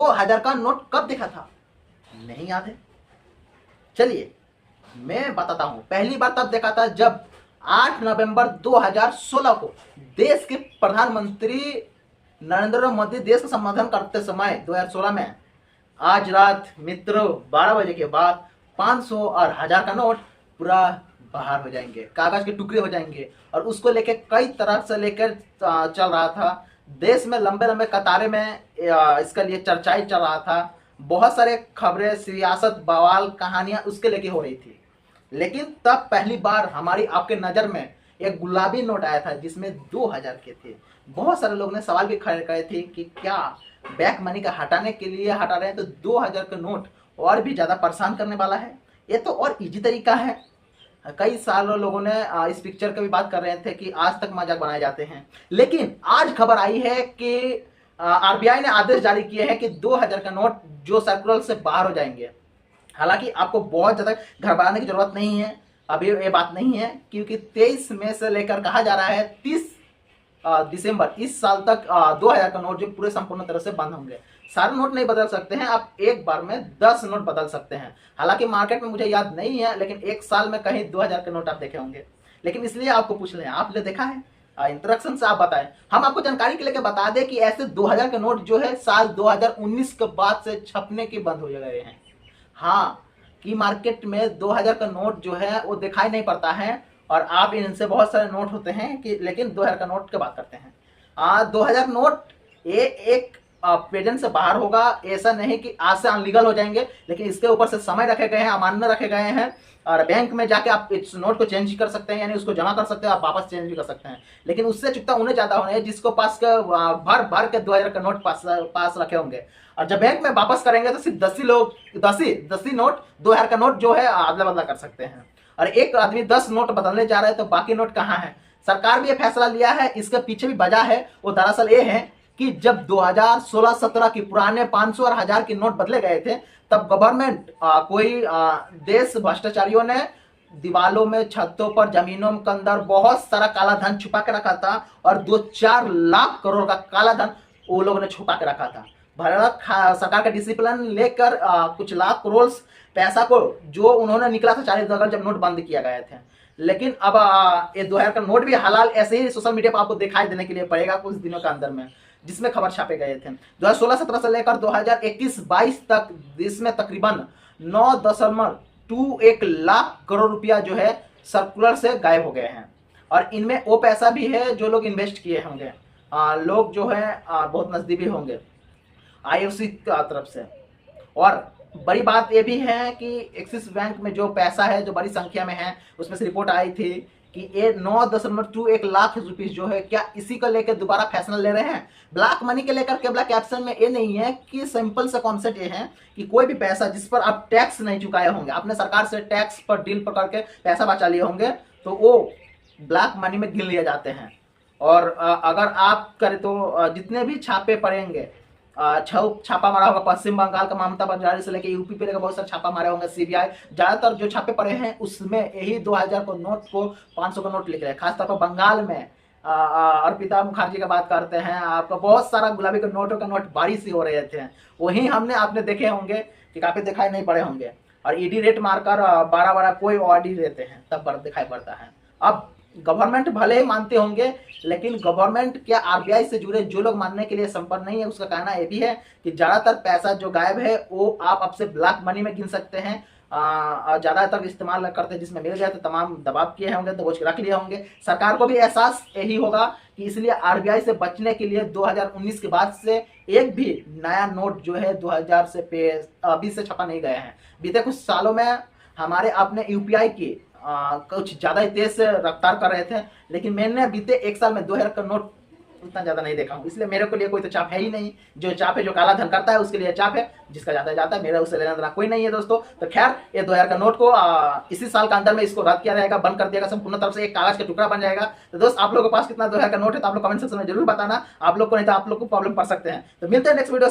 2000 का नोट कब देखा था? नहीं याद है। चलिए मैं बताता हूं। पहली बार तब देखा था जब 8 नवंबर 2016 को देश के प्रधानमंत्री नरेंद्र मोदी देश का संबोधन करते समय 2016 में, आज रात मित्रों 12 बजे के बाद 500 और 1000 का नोट पूरा बाहर हो जाएंगे, कागज के टुकड़े हो जाएंगे। और उसको लेके कई तरह से लेकर चल रहा था देश में, लंबे लंबे कतारे में इसके लिए चर्चाएं चल रहा था। बहुत सारे खबरें, सियासत, बवाल, कहानियां उसके लेके हो रही थी। लेकिन तब पहली बार हमारी आपके नजर में एक गुलाबी नोट आया था जिसमें 2000 के थे। बहुत सारे लोग ने सवाल भी खड़े करे थे कि क्या बैक मनी का हटाने के लिए हटा रहे हैं तो 2000 का नोट और भी ज्यादा परेशान करने वाला है। ये तो और इजी तरीका है। कई सालों लोगों ने इस पिक्चर की भी बात कर रहे थे कि आज तक मजाक बनाए जाते हैं। लेकिन आज खबर आई है कि आरबीआई ने आदेश जारी किए हैं कि 2000 का नोट जो सर्कुलर से बाहर हो जाएंगे। हालांकि आपको बहुत ज्यादा घबराने की जरूरत नहीं है, अभी ये बात नहीं है, क्योंकि 23 मई से लेकर कहा जा रहा है 30 दिसंबर इस साल तक 2000 का नोट जो पूरे संपूर्ण तरह से बंद होंगे। सारे नोट नहीं बदल सकते हैं आप, एक बार में 10 नोट बदल सकते हैं। हालांकि मार्केट में मुझे याद नहीं है, लेकिन एक साल में कहीं 2000 के नोट आप देखे होंगे। लेकिन इसलिए आपको पूछ रहे हैं, आपने देखा है? इंट्रोडक्शन से आप बताएं। हम आपको जानकारी के लिए बता दें कि ऐसे 2000 के नोट जो है साल 2019 के बाद से छपने की बंद हो गए हैं। हाँ, कि मार्केट में 2000 का नोट जो है वो दिखाई नहीं पड़ता है, और आप इनसे बहुत सारे नोट होते हैं कि, लेकिन 2000 का नोट की बात करते हैं। 2000 नोट ये एक प्रेजेंट से बाहर होगा, ऐसा नहीं कि आज से अनलीगल हो जाएंगे, लेकिन इसके ऊपर से समय रखे गए हैं, अमान्य रखे गए हैं। और बैंक में जाके आप इस नोट को चेंज कर सकते हैं, यानी उसको जमा कर सकते हैं, आप वापस चेंज भी कर सकते हैं। लेकिन उससे चुकता उन्हें ज्यादा होना है जिसको पास भर भर के 2000 का नोट पास रखे होंगे। और जब बैंक में वापस करेंगे तो सिर्फ 10 ही लोग 10 ही नोट 2000 का नोट जो है अदला बदला कर सकते हैं। और एक आदमी 10 नोट बदलने जा रहा है तो बाकी नोट कहाँ है? सरकार भी ये फैसला लिया है, इसके पीछे भी वजह है। वो दरअसल ये है कि जब 2016-17 की पुराने 500 और 1000 के नोट बदले गए थे, तब गवर्नमेंट देश भ्रष्टाचारियों ने दीवालों में, छतों पर, जमीनों के अंदर बहुत सारा काला धन छुपा के रखा था। और 2-4 लाख करोड़ का काला धन वो लोगों ने छुपा के रखा था। भारत सरकार का डिसिप्लिन लेकर कुछ लाख करोड़ पैसा को जो उन्होंने निकला था 40 जगह जब नोट बंद किया गए थे। लेकिन अब ये 2000 का नोट भी हलाल ऐसे ही सोशल मीडिया पर आपको दिखाई देने के लिए पड़ेगा कुछ दिनों के अंदर में, जिसमें खबर छापे गए थे। 2016-17 से लेकर 2021-22 तक इसमें तकरीबन 9.21 लाख करोड़ रुपया जो है सर्कुलर से गायब हो गए हैं। और इनमें वो पैसा भी है जो लोग इन्वेस्ट किए होंगे, लोग जो है बहुत नजदीकी होंगे आईओसी की तरफ से। और बड़ी बात ये भी है कि एक्सिस बैंक में जो पैसा है जो बड़ी संख्या में है, उसमें से रिपोर्ट आई थी कि ये 9.21 लाख रुपीस जो है, क्या इसी को लेकर दोबारा फैसला ले रहे हैं? ब्लैक मनी के लेकर केवल कैप्शन में ये नहीं है कि सिंपल सा कॉन्सेप्ट ये है कि कोई भी पैसा जिस पर आप टैक्स नहीं चुकाए होंगे, आपने सरकार से टैक्स पर डील पर करके पैसा बचा लिए होंगे, तो वो ब्लैक मनी में गिन लिए जाते हैं। और अगर आप करें तो जितने भी छापे पड़ेंगे, छापा मारा होगा पश्चिम बंगाल का ममता बनर्जी से लेकर यूपी पे लेकर बहुत सारे छापा मारे होंगे सीबीआई, ज्यादातर जो छापे पड़े हैं उसमें यही 2000 को नोट को 500 का नोट लिख रहे हैं। खासतौर पर बंगाल में अर्पिता मुखर्जी का बात करते हैं, आपका बहुत सारा गुलाबी का नोटों का नोट बारिश ही हो रहे थे। वही हमने आपने देखे होंगे कि काफी दिखाई नहीं पड़े होंगे। और ईडी रेट मारकर 12 कोई ऑडिट देते हैं तब दिखाई पड़ता है। अब गवर्नमेंट भले ही मानते होंगे, लेकिन गवर्नमेंट क्या आरबीआई से जुड़े जो लोग मानने के लिए संपर्क नहीं है, उसका कहना यह भी है कि ज्यादातर पैसा जो गायब है वो आप अब से ब्लैक मनी में गिन सकते हैं। ज्यादातर इस्तेमाल करते हैं, जिसमें मिल गया तो तमाम दबाव किए होंगे, दबोच के रख लिए होंगे। सरकार को भी एहसास यही होगा कि इसलिए आरबीआई से बचने के लिए 2019 के बाद से एक भी नया नोट जो है 2000 से 20 से छपा नहीं गया है। बीते कुछ सालों में हमारे आपने यूपीआई की कुछ ज्यादा ही तेज से रफ्तार कर रहे थे, लेकिन मैंने बीते एक साल में 2000 का नोट उतना ज्यादा नहीं देखा हूँ। इसलिए मेरे को लिए कोई तो चाप है ही नहीं। जो चाप है, जो काला धन करता है उसके लिए चाप है, जिसका जाता है जाता है, मेरा उससे लेना देना कोई नहीं है दोस्तों। तो खैर, ये 2000 का नोट को इसी साल का अंदर में इसको रद्द किया जाएगा, बंद कर दिया संपूर्ण तरफ से, एक कागज का टुकड़ा बन जाएगा। तो दोस्त, आप लोगों के पास कितना 2000 का नोट है तो आप लोग कमेंट सेक्शन में जरूर बताना। आप लोग को नहीं तो आप लोग को प्रॉब्लम पड़ सकते हैं। तो मिलते हैं नेक्स्ट वीडियो।